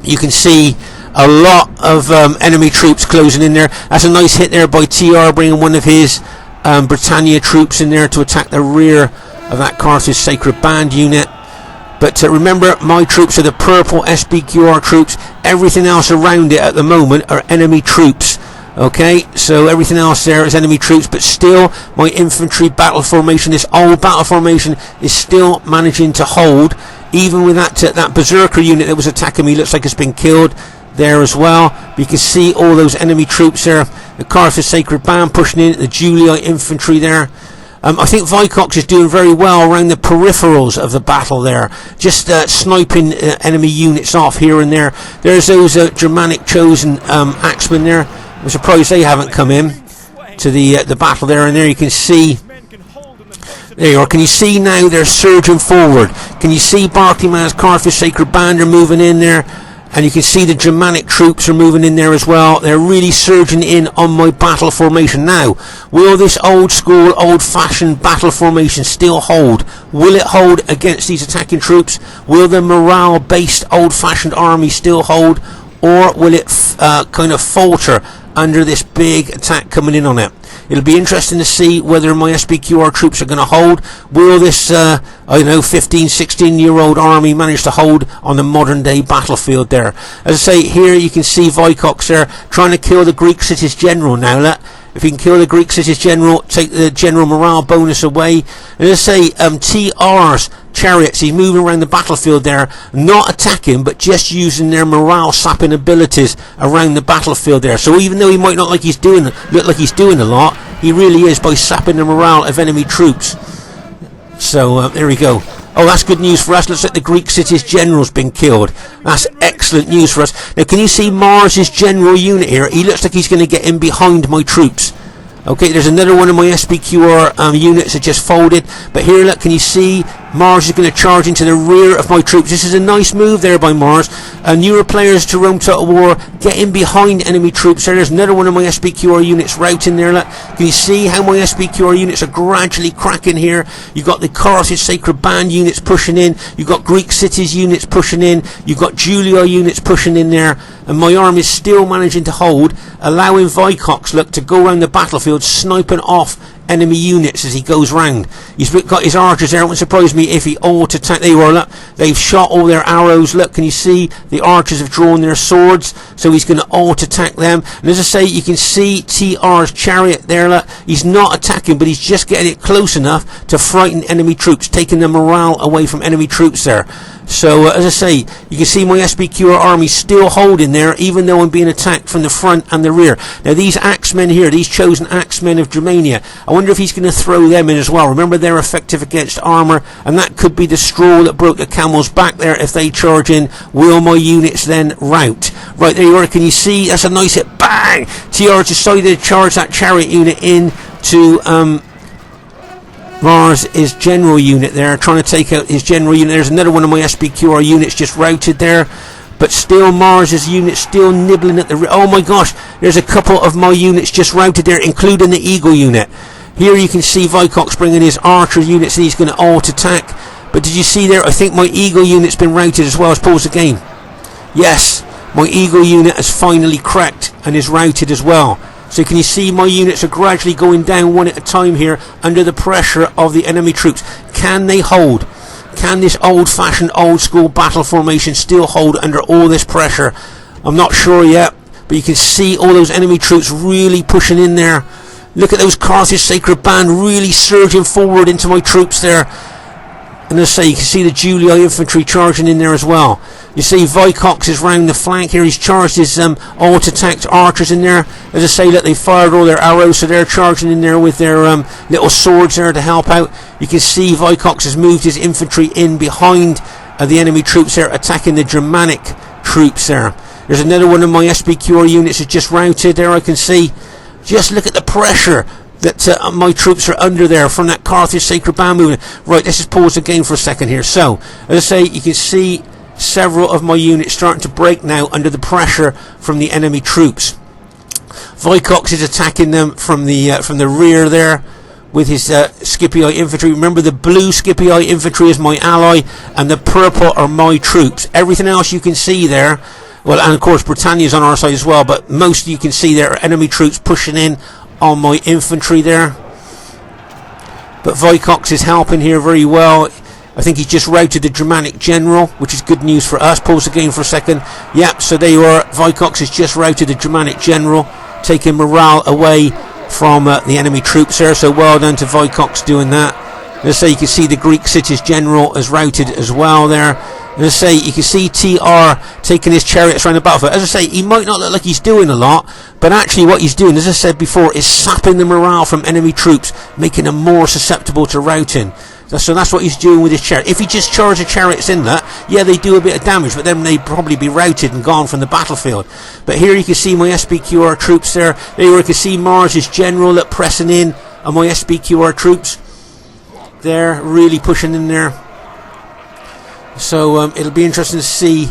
you can see a lot of enemy troops closing in there. That's a nice hit there by TR, bringing one of his Britannia troops in there to attack the rear of that Carthage Sacred Band unit. But remember, my troops are the purple SBQR troops. Everything else around it at the moment are enemy troops. Okay, so everything else there is enemy troops, but still my infantry battle formation, this old battle formation, is still managing to hold, even with that berserker unit that was attacking me. Looks like it's been killed there as well. But you can see all those enemy troops there. The Carthage Sacred Band pushing in, the Julii infantry there. I think Vicox is doing very well around the peripherals of the battle there, just sniping enemy units off here and there. There's those Germanic chosen axemen there. I'm surprised they haven't come in to the battle there. And there you can see, there you are. Can you see now they're surging forward? Can you see Barclayman's Carthage Sacred Band are moving in there? And you can see the Germanic troops are moving in there as well. They're really surging in on my battle formation. Now, will this old school, old-fashioned battle formation still hold? Will it hold against these attacking troops? Will the morale-based old-fashioned army still hold? Or will it kind of falter under this big attack coming in on it? It'll be interesting to see whether my SBQR troops are going to hold. Will this, 15, 16-year-old army manage to hold on the modern-day battlefield there? As I say, here you can see Vicox there trying to kill the Greek city's general now. If he can kill the Greek city's general, take the general morale bonus away. And as I say, TR's chariots, he's moving around the battlefield there, not attacking, but just using their morale sapping abilities around the battlefield there. So even though he might not look like he's doing a lot, he really is by sapping the morale of enemy troops. So there we go. Oh, that's good news for us. Looks like the Greek city's general's been killed. That's excellent news for us. Now, can you see Mars's general unit here? He looks like he's going to get in behind my troops. Okay, there's another one of my SBQR units that just folded. But here, look, can you see Mars is going to charge into the rear of my troops? This is a nice move there by Mars. Newer players to Rome Total War, get in behind enemy troops. There's another one of my SBQR units routing there. Look, can you see how my SBQR units are gradually cracking here? You've got the Carthage Sacred Band units pushing in. You've got Greek cities units pushing in. You've got Julii units pushing in there. And my army is still managing to hold, allowing Vicox, look, to go around the battlefield, sniping off enemy units as he goes round. He's got his archers there. It wouldn't surprise me if he auto-attack. There you are, look. They've shot all their arrows. Look, can you see the archers have drawn their swords? So he's going to auto-attack them. And as I say, you can see TR's chariot there. Look, he's not attacking, but he's just getting it close enough to frighten enemy troops, taking the morale away from enemy troops there. So as I say, you can see my SBQR army still holding there, even though I'm being attacked from the front and the rear. Now these axemen here, these chosen axemen of Germania, I wonder if he's going to throw them in as well. Remember, they're effective against armour, and that could be the straw that broke the camel's back there. If they charge in, will my units then rout? Right, there you are. Can you see? That's a nice hit. Bang! TR decided to charge that chariot unit in to Mars, his general unit there, trying to take out his general unit. There's another one of my SBQR units just routed there, but still Mars's unit still nibbling at the oh my gosh, there's a couple of my units just routed there, including the Eagle unit. Here you can see Vicox bringing his archer units, and he's going to auto-attack. But did you see there, I think my Eagle unit's been routed as well. Let's pause the game. Yes, my Eagle unit has finally cracked and is routed as well. So can you see my units are gradually going down one at a time here under the pressure of the enemy troops. Can they hold? Can this old-fashioned, old-school battle formation still hold under all this pressure? I'm not sure yet, but you can see all those enemy troops really pushing in there. Look at those Carthage Sacred Band really surging forward into my troops there. And as I say, you can see the Julii infantry charging in there as well. You see Vicox is round the flank here. He's charged his alt-attacked archers in there. As I say, look, they fired all their arrows, so they're charging in there with their little swords there to help out. You can see Vicox has moved his infantry in behind the enemy troops there, attacking the Germanic troops there. There's another one of my SPQR units is just routed there, I can see. Just look at the pressure that my troops are under there from that Carthage Sacred Band movement. Right, let's just pause the game for a second here. So, as I say, you can see several of my units starting to break now under the pressure from the enemy troops. Vicox is attacking them from the rear there with his Scipii infantry. Remember, the blue Scipii infantry is my ally, and the purple are my troops. Everything else you can see there, well, and of course Britannia is on our side as well, but most you can see there are enemy troops pushing in on my infantry there. But Vicox is helping here very well. I think he's just routed the Germanic general, which is good news for us. Pause the game for a second. Yep, so there you are. Vicox has just routed the Germanic general, taking morale away from the enemy troops there. So well done to Vicox doing that. As I say, you can see the Greek city's general is routed as well there. As I say, you can see TR taking his chariots around the battlefield. As I say, he might not look like he's doing a lot, but actually what he's doing, as I said before, is sapping the morale from enemy troops, making them more susceptible to routing. So that's what he's doing with his chariot. If he just charged the chariots in that, yeah, they do a bit of damage, but then they'd probably be routed and gone from the battlefield. But here you can see my SPQR troops there. There you can see Mars's general pressing in on my SPQR troops. They're really pushing in there. So it'll be interesting to see,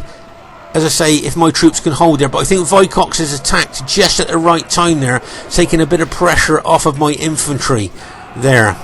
as I say, if my troops can hold there. But I think Vicox has attacked just at the right time there, taking a bit of pressure off of my infantry there.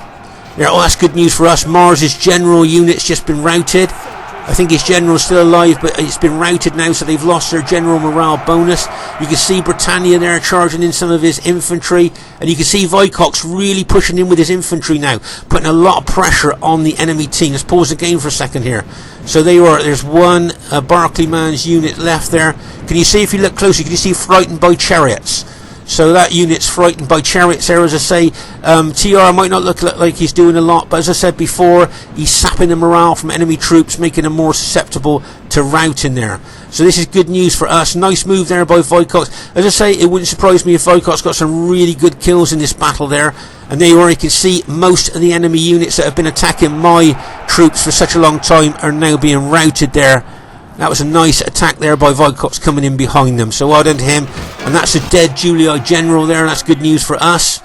Oh, that's good news for us. Mars's general unit's just been routed. I think his general's still alive, but it's been routed now, so they've lost their general morale bonus. You can see Britannia there charging in some of his infantry, and you can see Vicox really pushing in with his infantry now, putting a lot of pressure on the enemy team. Let's pause the game for a second here. So there you are. There's one Barclayman's unit left there. Can you see, if you look closely, can you see frightened by chariots? So that unit's frightened by chariots there, as I say. TR might not look like he's doing a lot, but as I said before, he's sapping the morale from enemy troops, making them more susceptible to routing there. So this is good news for us. Nice move there by Vicox. As I say, it wouldn't surprise me if Vicox got some really good kills in this battle there. And there you are, you can see most of the enemy units that have been attacking my troops for such a long time are now being routed there. That was a nice attack there by Vicox coming in behind them. So well done to him. And that's a dead Julii general there. That's good news for us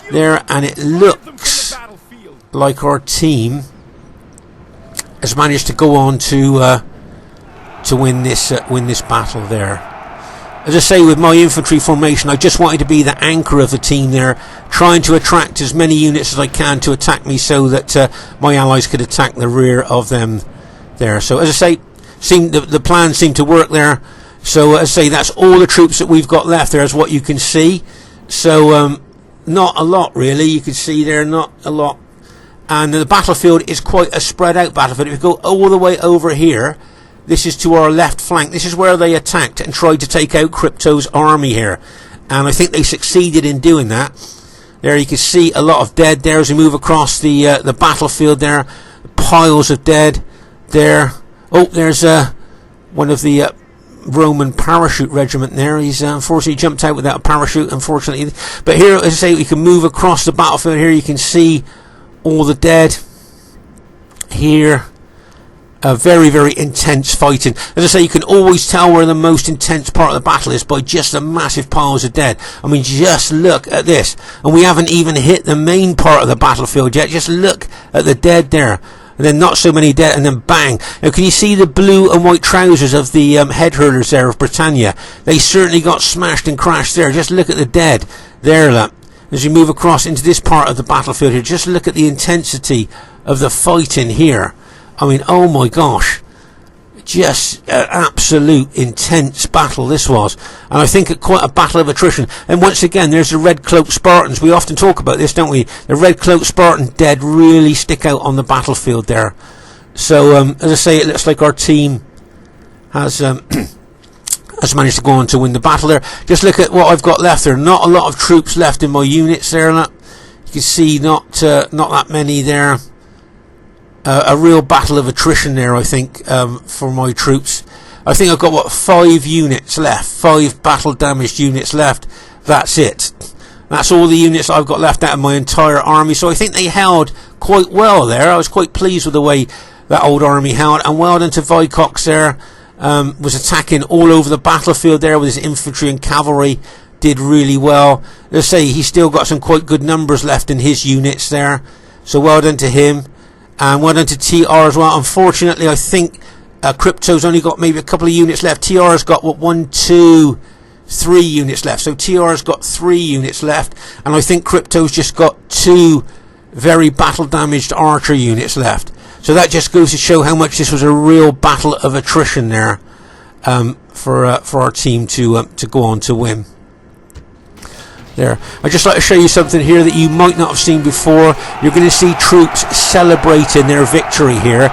there. And it looks like our team has managed to go on to win this battle there. As I say, with my infantry formation, I just wanted to be the anchor of the team there, trying to attract as many units as I can to attack me, so that my allies could attack the rear of them there. So as I say, the plan seemed to work there. So as I say, that's all the troops that we've got left there, is what you can see. So not a lot really, you can see there, not a lot. And the battlefield is quite a spread out battlefield. If you go all the way over here, this is to our left flank. This is where they attacked and tried to take out Crypto's army here, and I think they succeeded in doing that. There you can see a lot of dead there as we move across the battlefield there. Piles of dead there. Oh, there's one of the Roman parachute regiment there. He's unfortunately jumped out without a parachute, unfortunately. But here, as I say, we can move across the battlefield. Here you can see all the dead here. Very, very intense fighting. As I say, you can always tell where the most intense part of the battle is by just the massive piles of dead. I mean, just look at this. And we haven't even hit the main part of the battlefield yet. Just look at the dead there. And then not so many dead, and then bang. Now can you see the blue and white trousers of the head hurlers there of Britannia? They certainly got smashed and crashed there. Just look at the dead there, look. As you move across into this part of the battlefield here, just look at the intensity of the fighting here. I mean, oh my gosh, just an absolute intense battle this was, and I think quite a battle of attrition. And once again, there's the red cloaked Spartans. We often talk about this, don't we? The red cloaked Spartan dead really stick out on the battlefield there. So as I say, it looks like our team has has managed to go on to win the battle there. Just look at what I've got left there. Not a lot of troops left in my units there. Look. You can see not that many there. A real battle of attrition there, I think, for my troops. I think I've got, what, 5 units left. 5 battle damaged units left. That's it. That's all the units I've got left out of my entire army. So I think they held quite well there. I was quite pleased with the way that old army held. And well done to Vicox there. Was attacking all over the battlefield there with his infantry and cavalry. Did really well. Let's say he's still got some quite good numbers left in his units there. So well done to him. And well done to TR as well. Unfortunately, I think Crypto's only got maybe a couple of units left. TR's got, what, 1, 2, 3 units left. So TR's got 3 units left. And I think Crypto's just got 2 very battle damaged archer units left. So that just goes to show how much this was a real battle of attrition there, for our team to go on to win. There. I'd just like to show you something here that you might not have seen before. You're going to see troops celebrating their victory here.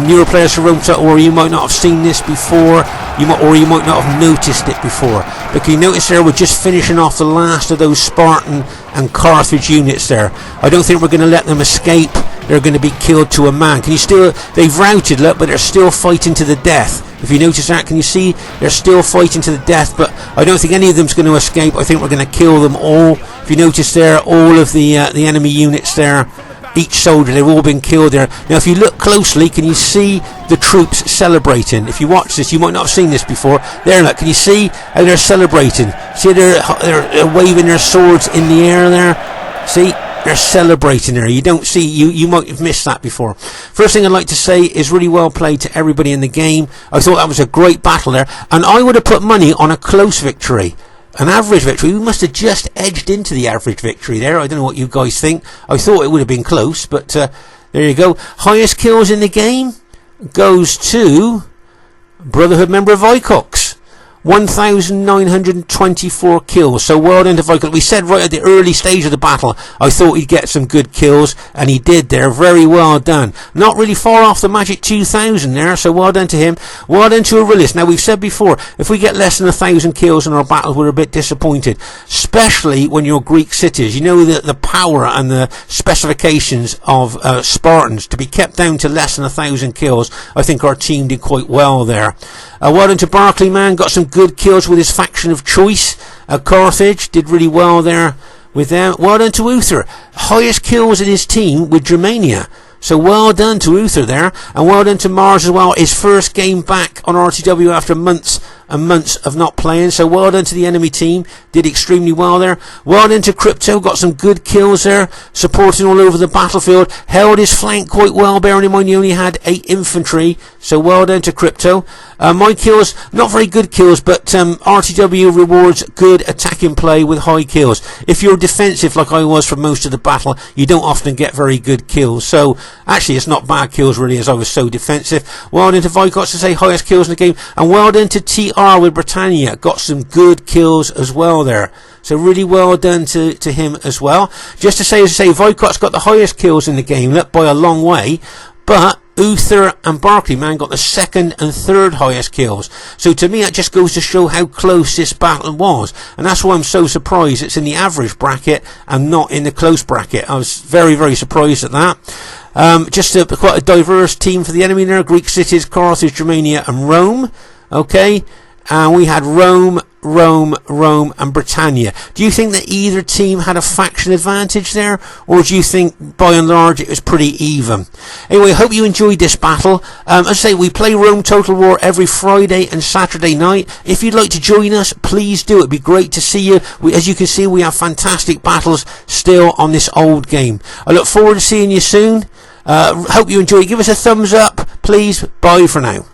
Newer players from Rome, or you might not have seen this before, or you might not have noticed it before. But can you notice there, we're just finishing off the last of those Spartan and Carthage units there. I don't think we're going to let them escape. They're going to be killed to a man. Can you still, they've routed, look, but they're still fighting to the death. If you notice that, can you see they're still fighting to the death? But I don't think any of them's going to escape. I think we're going to kill them all. If you notice there, all of the enemy units there, each soldier, they've all been killed there. Now, if you look closely, can you see the troops celebrating? If you watch this, you might not have seen this before. There, look, can you see how they're celebrating? See, they're waving their swords in the air there. See? They're celebrating there. You don't see, you might have missed that before. First thing I'd like to say is really well played to everybody in the game. I thought that was a great battle there, and I would have put money on a close victory. An average victory. We must have just edged into the average victory there. I don't know what you guys think. I thought it would have been close, but there you go. Highest kills in the game goes to Brotherhood member Vicox. 1,924 kills. So well done to Vicox. We said right at the early stage of the battle, I thought he'd get some good kills, and he did there. Very well done. Not really far off the magic 2,000 there, so well done to him. Well done to Aurelius. Now, we've said before, if we get less than 1,000 kills in our battles, we're a bit disappointed, especially when you're Greek cities. You know the power and the specifications of Spartans. To be kept down to less than 1,000 kills, I think our team did quite well there. Well done to Barclayman, got some good kills with his faction of choice. Carthage did really well there with them. Well done to Uther, highest kills in his team with Germania. So well done to Uther there, and well done to Mars as well. His first game back on RTW after months and months of not playing. So well done to the enemy team, did extremely well there. Well done to Crypto, got some good kills there, supporting all over the battlefield, held his flank quite well, bearing in mind he only had 8 infantry. So well done to Crypto. My kills, not very good kills, but RTW rewards good attacking play with high kills. If you're defensive like I was for most of the battle, you don't often get very good kills. So actually it's not bad kills really, as I was so defensive. Well done to Vicox to say highest kills in the game, and well done to TR with Britannia, got some good kills as well there. So really well done to him as well. Just to say, Vicox got the highest kills in the game, look, by a long way, but Uther and Barclayman got the second and third highest kills. So to me that just goes to show how close this battle was, and that's why I'm so surprised it's in the average bracket and not in the close bracket. I was very, very surprised at that. Just quite a diverse team for the enemy there. Greek cities, Carthage, Germania and Rome. Okay, and we had Rome, and Britannia. Do you think that either team had a faction advantage there, or do you think by and large it was pretty even? Anyway, I hope you enjoyed this battle. As I say, we play Rome Total War every Friday and Saturday night. If you'd like to join us, please do. It'd be great to see you. As you can see, we have fantastic battles still on this old game. I look forward to seeing you soon. Hope you enjoy. Give us a thumbs up, please. Bye for now.